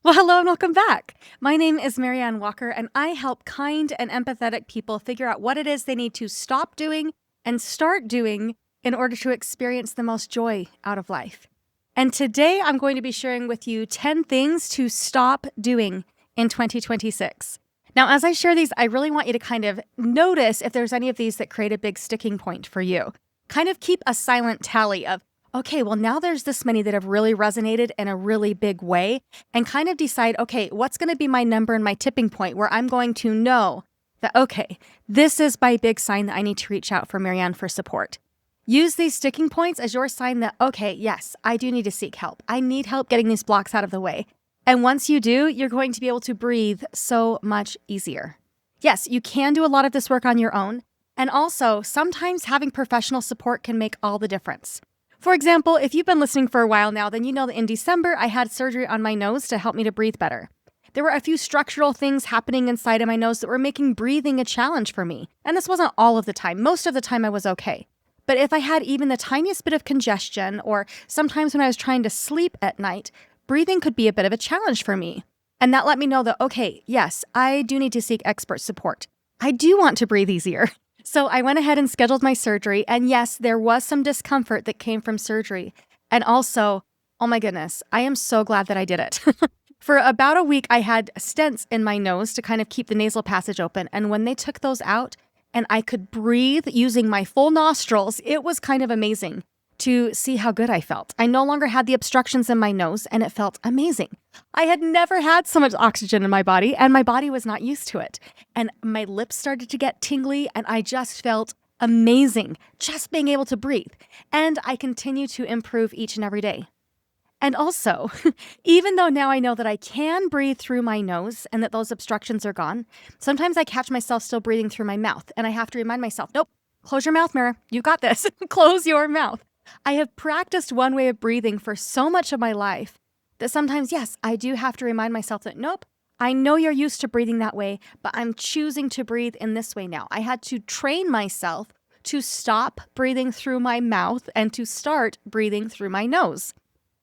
Well, hello and welcome back. My name is MaryAnn Walker, and I help kind and empathetic people figure out what it is they need to stop doing and start doing in order to experience the most joy out of life. And today I'm going to be sharing with you 10 things to stop doing in 2026. Now, as I share these, I really want you to kind of notice if there's any of these that create a big sticking point for you. Kind of keep a silent tally of, okay, well, now there's this many that have really resonated in a really big way, and kind of decide, okay, what's going to be my number and my tipping point where I'm going to know that, okay, this is my big sign that I need to reach out for MaryAnn for support. Use these sticking points as your sign that, okay, yes, I do need to seek help. I need help getting these blocks out of the way. And once you do, you're going to be able to breathe so much easier. Yes, you can do a lot of this work on your own. And also, sometimes having professional support can make all the difference. For example, if you've been listening for a while now, then you know that in December, I had surgery on my nose to help me to breathe better. There were a few structural things happening inside of my nose that were making breathing a challenge for me. And this wasn't all of the time. Most of the time I was okay. But if I had even the tiniest bit of congestion, or sometimes when I was trying to sleep at night, breathing could be a bit of a challenge for me. And that let me know that, okay, yes, I do need to seek expert support. I do want to breathe easier. So I went ahead and scheduled my surgery. And yes, there was some discomfort that came from surgery. And also, oh my goodness, I am so glad that I did it. For about a week, I had stents in my nose to kind of keep the nasal passage open. And when they took those out and I could breathe using my full nostrils, it was kind of amazing to see how good I felt. I no longer had the obstructions in my nose, and it felt amazing. I had never had so much oxygen in my body, and my body was not used to it. And my lips started to get tingly, and I just felt amazing just being able to breathe. And I continue to improve each and every day. And also, even though now I know that I can breathe through my nose and that those obstructions are gone, sometimes I catch myself still breathing through my mouth, and I have to remind myself, nope, close your mouth, Mara. You got this. Close your mouth. I have practiced one way of breathing for so much of my life that sometimes, yes, I do have to remind myself that, nope, I know you're used to breathing that way, but I'm choosing to breathe in this way now. I had to train myself to stop breathing through my mouth and to start breathing through my nose.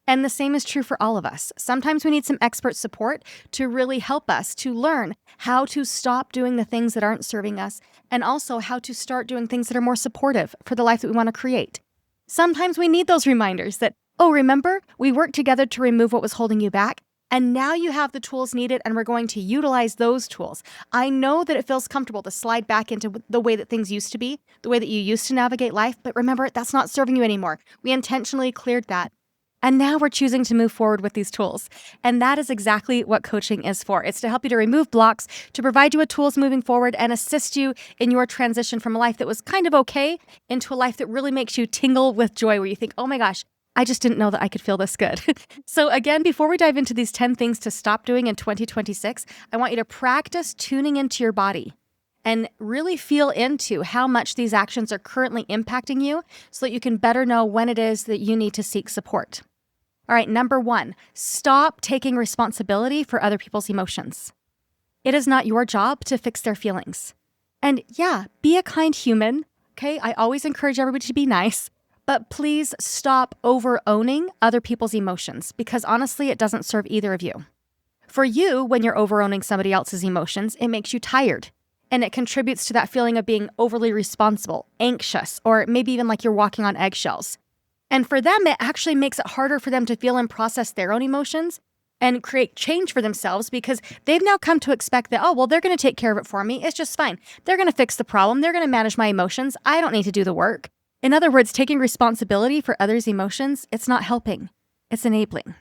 And the same is true for all of us. Sometimes we need some expert support to really help us to learn how to stop doing the things that aren't serving us, and also how to start doing things that are more supportive for the life that we want to create. Sometimes we need those reminders that, oh, remember, we worked together to remove what was holding you back, and now you have the tools needed, and we're going to utilize those tools. I know that it feels comfortable to slide back into the way that things used to be, the way that you used to navigate life, but remember, that's not serving you anymore. We intentionally cleared that. And now we're choosing to move forward with these tools. And that is exactly what coaching is for. It's to help you to remove blocks, to provide you with tools moving forward, and assist you in your transition from a life that was kind of okay into a life that really makes you tingle with joy, where you think, oh my gosh, I just didn't know that I could feel this good. So again, before we dive into these 10 things to stop doing in 2026, I want you to practice tuning into your body and really feel into how much these actions are currently impacting you so that you can better know when it is that you need to seek support. All right, number 1, stop taking responsibility for other people's emotions. It is not your job to fix their feelings. And yeah, be a kind human, okay? I always encourage everybody to be nice, but please stop over-owning other people's emotions, because honestly, it doesn't serve either of you. For you, when you're over-owning somebody else's emotions, it makes you tired, and it contributes to that feeling of being overly responsible, anxious, or maybe even like you're walking on eggshells. And for them, it actually makes it harder for them to feel and process their own emotions and create change for themselves, because they've now come to expect that, oh, well, they're going to take care of it for me. It's just fine. They're going to fix the problem. They're going to manage my emotions. I don't need to do the work. In other words, taking responsibility for others' emotions, it's not helping. It's enabling.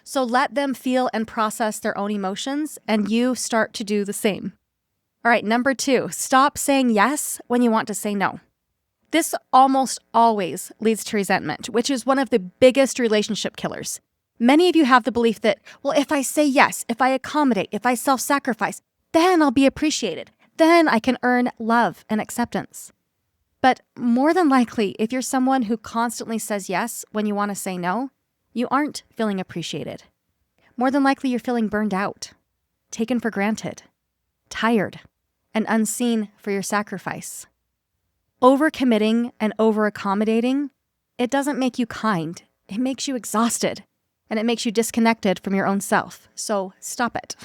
So let them feel and process their own emotions, and you start to do the same. All right, number 2, stop saying yes when you want to say no. This almost always leads to resentment, which is one of the biggest relationship killers. Many of you have the belief that, well, if I say yes, if I accommodate, if I self-sacrifice, then I'll be appreciated. Then I can earn love and acceptance. But more than likely, if you're someone who constantly says yes when you want to say no, you aren't feeling appreciated. More than likely, you're feeling burned out, taken for granted, tired, and unseen for your sacrifice. Overcommitting and over-accommodating, it doesn't make you kind. It makes you exhausted. and it makes you disconnected from your own self. So stop it.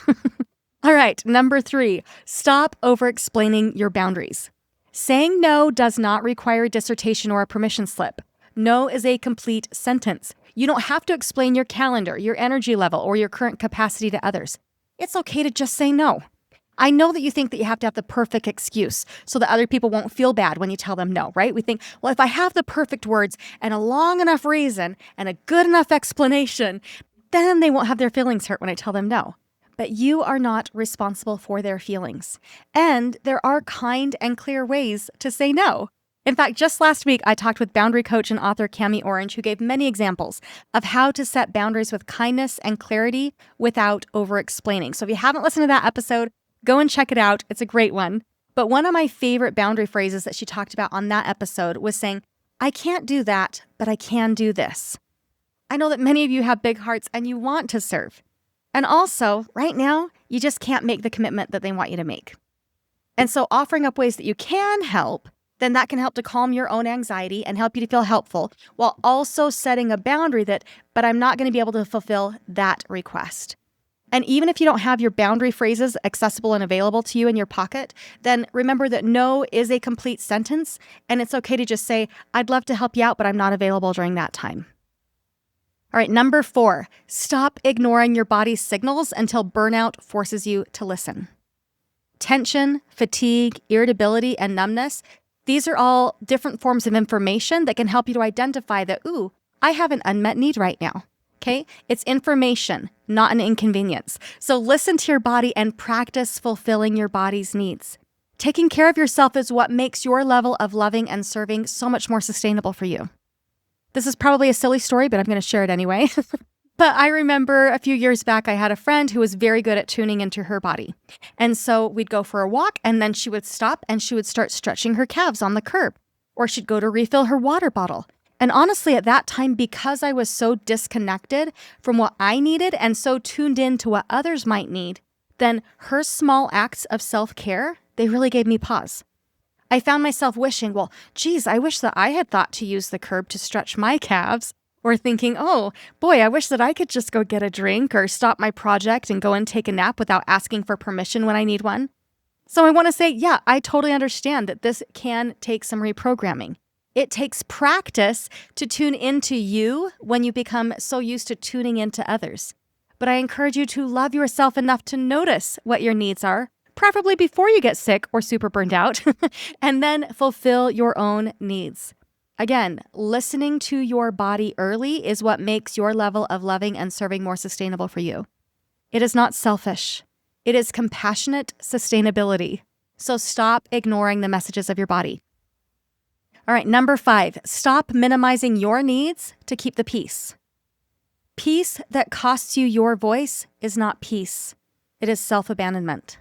All right, number 3, stop over-explaining your boundaries. Saying no does not require a dissertation or a permission slip. No is a complete sentence. You don't have to explain your calendar, your energy level, or your current capacity to others. It's okay to just say no. I know that you think that you have to have the perfect excuse so that other people won't feel bad when you tell them no, right? We think, well, if I have the perfect words and a long enough reason and a good enough explanation, then they won't have their feelings hurt when I tell them no. But you are not responsible for their feelings. And there are kind and clear ways to say no. In fact, just last week, I talked with boundary coach and author Cami Orange, who gave many examples of how to set boundaries with kindness and clarity without over-explaining. So if you haven't listened to that episode, go and check it out. It's a great one. But one of my favorite boundary phrases that she talked about on that episode was saying, I can't do that, but I can do this. I know that many of you have big hearts and you want to serve. And also, right now, you just can't make the commitment that they want you to make. And so offering up ways that you can help, then that can help to calm your own anxiety and help you to feel helpful, while also setting a boundary that, but I'm not going to be able to fulfill that request. And even if you don't have your boundary phrases accessible and available to you in your pocket, then remember that no is a complete sentence, and it's okay to just say, I'd love to help you out, but I'm not available during that time. All right, number 4, stop ignoring your body's signals until burnout forces you to listen. Tension, fatigue, irritability, and numbness, these are all different forms of information that can help you to identify that, ooh, I have an unmet need right now. Okay? It's information, not an inconvenience. So listen to your body and practice fulfilling your body's needs. Taking care of yourself is what makes your level of loving and serving so much more sustainable for you. This is probably a silly story, but I'm going to share it anyway. But I remember a few years back, I had a friend who was very good at tuning into her body. And so we'd go for a walk, and then she would stop and she would start stretching her calves on the curb. Or she'd go to refill her water bottle. And honestly, at that time, because I was so disconnected from what I needed and so tuned in to what others might need, then her small acts of self-care, they really gave me pause. I found myself wishing, well, geez, I wish that I had thought to use the curb to stretch my calves. Or thinking, oh, boy, I wish that I could just go get a drink or stop my project and go and take a nap without asking for permission when I need one. So I want to say, yeah, I totally understand that this can take some reprogramming. It takes practice to tune into you when you become so used to tuning into others. But I encourage you to love yourself enough to notice what your needs are, preferably before you get sick or super burned out, and then fulfill your own needs. Again, listening to your body early is what makes your level of loving and serving more sustainable for you. It is not selfish. It is compassionate sustainability. So stop ignoring the messages of your body. All right, number 5, stop minimizing your needs to keep the peace. Peace that costs you your voice is not peace. It is self-abandonment.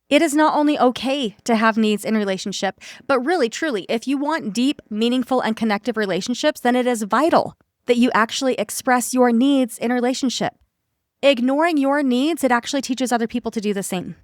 It is not only okay to have needs in relationship, but really, truly, if you want deep, meaningful, and connective relationships, then it is vital that you actually express your needs in relationship. Ignoring your needs, it actually teaches other people to do the same.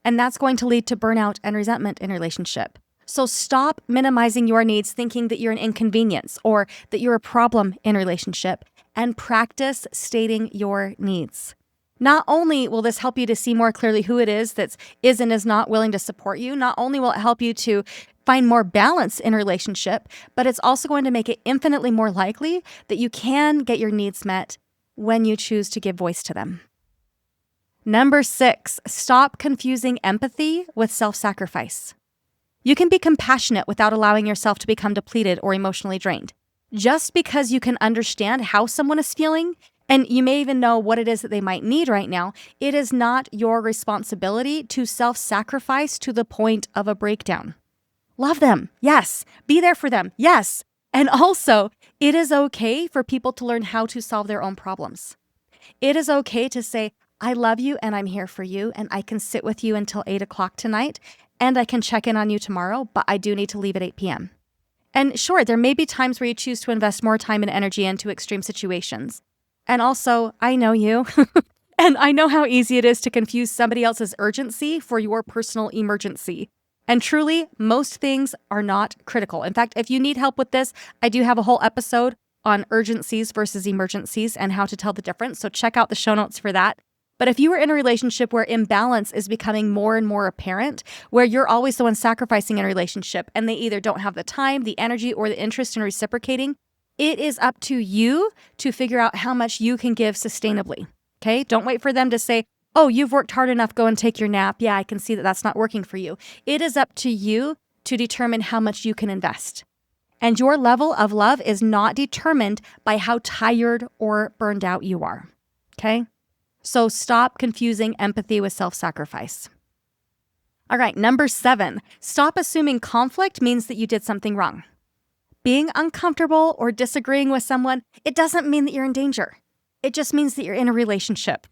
And that's going to lead to burnout and resentment in relationship. So stop minimizing your needs, thinking that you're an inconvenience or that you're a problem in relationship, and practice stating your needs. Not only will this help you to see more clearly who it is that is and is not willing to support you, not only will it help you to find more balance in a relationship, but it's also going to make it infinitely more likely that you can get your needs met when you choose to give voice to them. Number 6, stop confusing empathy with self-sacrifice. You can be compassionate without allowing yourself to become depleted or emotionally drained. Just because you can understand how someone is feeling, and you may even know what it is that they might need right now, it is not your responsibility to self-sacrifice to the point of a breakdown. Love them, yes. Be there for them, yes. And also, it is okay for people to learn how to solve their own problems. It is okay to say, I love you and I'm here for you and I can sit with you until 8 o'clock tonight and I can check in on you tomorrow, but I do need to leave at 8 p.m. And sure, there may be times where you choose to invest more time and energy into extreme situations. And also, I know you, and I know how easy it is to confuse somebody else's urgency for your personal emergency. And truly, most things are not critical. In fact, if you need help with this, I do have a whole episode on urgencies versus emergencies and how to tell the difference. So check out the show notes for that. But if you are in a relationship where imbalance is becoming more and more apparent, where you're always the one sacrificing in a relationship and they either don't have the time, the energy, or the interest in reciprocating, it is up to you to figure out how much you can give sustainably. Okay? Don't wait for them to say, oh, you've worked hard enough, go and take your nap. Yeah, I can see that that's not working for you. It is up to you to determine how much you can invest. And your level of love is not determined by how tired or burned out you are. Okay? So stop confusing empathy with self-sacrifice. All right, number 7, stop assuming conflict means that you did something wrong. Being uncomfortable or disagreeing with someone, it doesn't mean that you're in danger. It just means that you're in a relationship.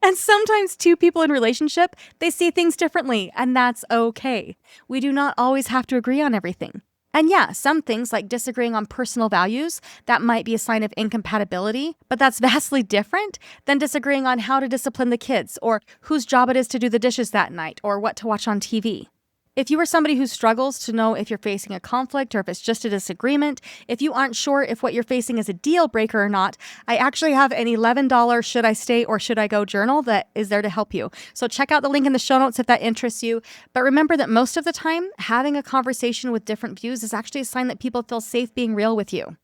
And sometimes two people in a relationship, they see things differently, and that's okay. We do not always have to agree on everything. And yeah, some things like disagreeing on personal values, that might be a sign of incompatibility, but that's vastly different than disagreeing on how to discipline the kids or whose job it is to do the dishes that night or what to watch on TV. If you are somebody who struggles to know if you're facing a conflict or if it's just a disagreement, if you aren't sure if what you're facing is a deal breaker or not, I actually have an $11 Should I Stay or Should I Go journal that is there to help you. So check out the link in the show notes if that interests you. But remember that most of the time, having a conversation with different views is actually a sign that people feel safe being real with you.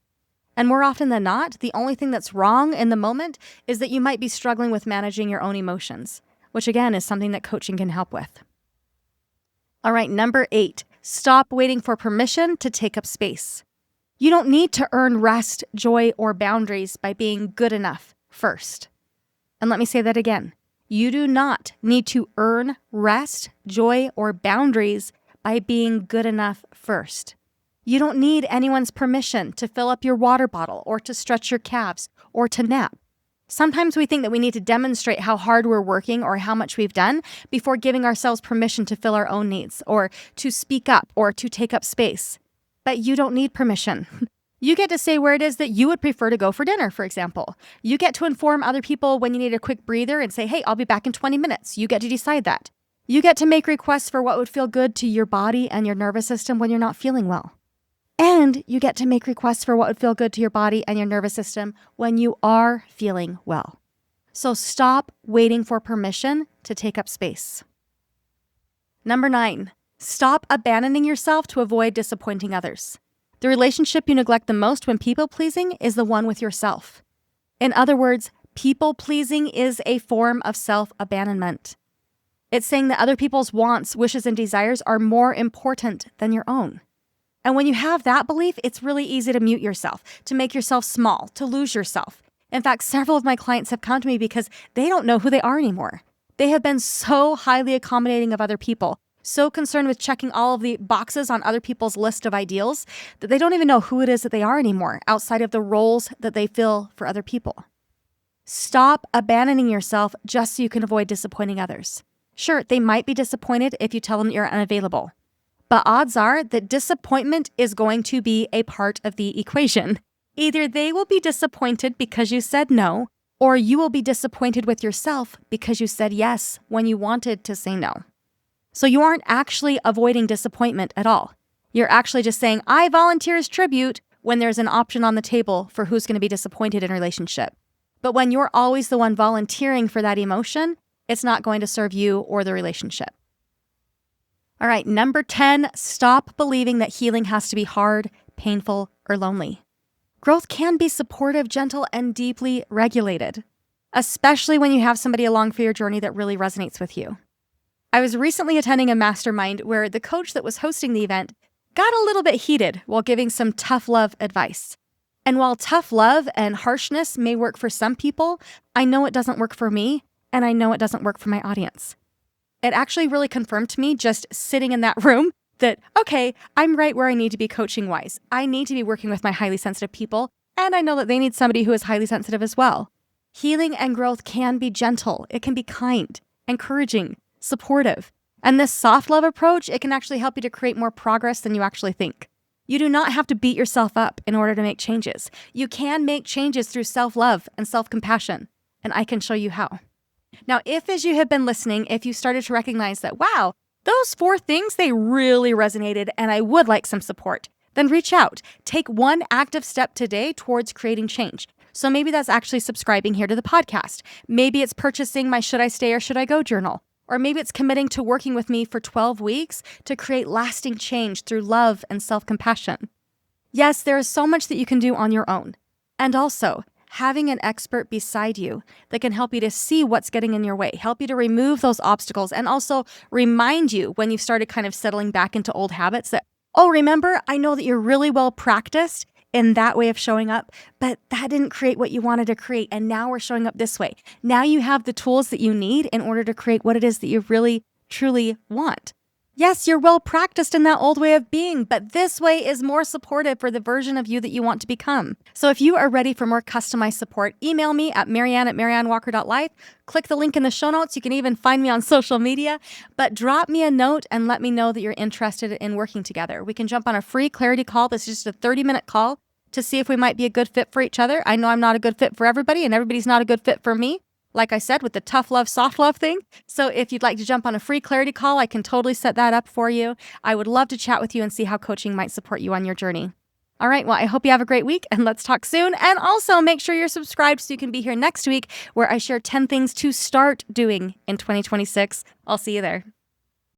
And more often than not, the only thing that's wrong in the moment is that you might be struggling with managing your own emotions, which again is something that coaching can help with. All right, number 8, stop waiting for permission to take up space. You don't need to earn rest, joy, or boundaries by being good enough first. And let me say that again. You do not need to earn rest, joy, or boundaries by being good enough first. You don't need anyone's permission to fill up your water bottle or to stretch your calves or to nap. Sometimes we think that we need to demonstrate how hard we're working or how much we've done before giving ourselves permission to fill our own needs or to speak up or to take up space. But you don't need permission. You get to say where it is that you would prefer to go for dinner, for example. You get to inform other people when you need a quick breather and say, hey, I'll be back in 20 minutes. You get to decide that. You get to make requests for what would feel good to your body and your nervous system when you're not feeling well. And you get to make requests for what would feel good to your body and your nervous system when you are feeling well. So stop waiting for permission to take up space. Number 9, stop abandoning yourself to avoid disappointing others. The relationship you neglect the most when people-pleasing is the one with yourself. In other words, people-pleasing is a form of self-abandonment. It's saying that other people's wants, wishes, and desires are more important than your own. And when you have that belief, it's really easy to mute yourself, to make yourself small, to lose yourself. In fact, several of my clients have come to me because they don't know who they are anymore. They have been so highly accommodating of other people, so concerned with checking all of the boxes on other people's list of ideals, that they don't even know who it is that they are anymore, outside of the roles that they fill for other people. Stop abandoning yourself just so you can avoid disappointing others. Sure, they might be disappointed if you tell them you're unavailable. But odds are that disappointment is going to be a part of the equation. Either they will be disappointed because you said no, or you will be disappointed with yourself because you said yes when you wanted to say no. So you aren't actually avoiding disappointment at all. You're actually just saying, I volunteer as tribute when there's an option on the table for who's going to be disappointed in a relationship. But when you're always the one volunteering for that emotion, it's not going to serve you or the relationship. All right, number 10, stop believing that healing has to be hard, painful, or lonely. Growth can be supportive, gentle, and deeply regulated, especially when you have somebody along for your journey that really resonates with you. I was recently attending a mastermind where the coach that was hosting the event got a little bit heated while giving some tough love advice. And while tough love and harshness may work for some people, I know it doesn't work for me, and I know it doesn't work for my audience. It actually really confirmed to me just sitting in that room that, okay, I'm right where I need to be coaching-wise. I need to be working with my highly sensitive people, and I know that they need somebody who is highly sensitive as well. Healing and growth can be gentle. It can be kind, encouraging, supportive. And this soft love approach, it can actually help you to create more progress than you actually think. You do not have to beat yourself up in order to make changes. You can make changes through self-love and self-compassion, and I can show you how. Now, if as you have been listening, if you started to recognize that, wow, those 4 things, they really resonated and I would like some support, then reach out. Take one active step today towards creating change. So maybe that's actually subscribing here to the podcast. Maybe it's purchasing my Should I Stay or Should I Go journal. Or maybe it's committing to working with me for 12 weeks to create lasting change through love and self-compassion. Yes, there is so much that you can do on your own. And also, having an expert beside you that can help you to see what's getting in your way, help you to remove those obstacles, and also remind you when you've started kind of settling back into old habits that, oh, remember, I know that you're really well practiced in that way of showing up, but that didn't create what you wanted to create, and now we're showing up this way. Now you have the tools that you need in order to create what it is that you really, truly want. Yes, you're well practiced in that old way of being, but this way is more supportive for the version of you that you want to become. So if you are ready for more customized support, email me at MaryAnn@MaryAnnWalker.life. Click the link in the show notes. You can even find me on social media, but drop me a note and let me know that you're interested in working together. We can jump on a free clarity call. This is just a 30-minute call to see if we might be a good fit for each other. I know I'm not a good fit for everybody, and everybody's not a good fit for me. Like I said, with the tough love, soft love thing. So if you'd like to jump on a free clarity call, I can totally set that up for you. I would love to chat with you and see how coaching might support you on your journey. All right, well, I hope you have a great week, and let's talk soon. And also make sure you're subscribed so you can be here next week where I share 10 things to start doing in 2026. I'll see you there.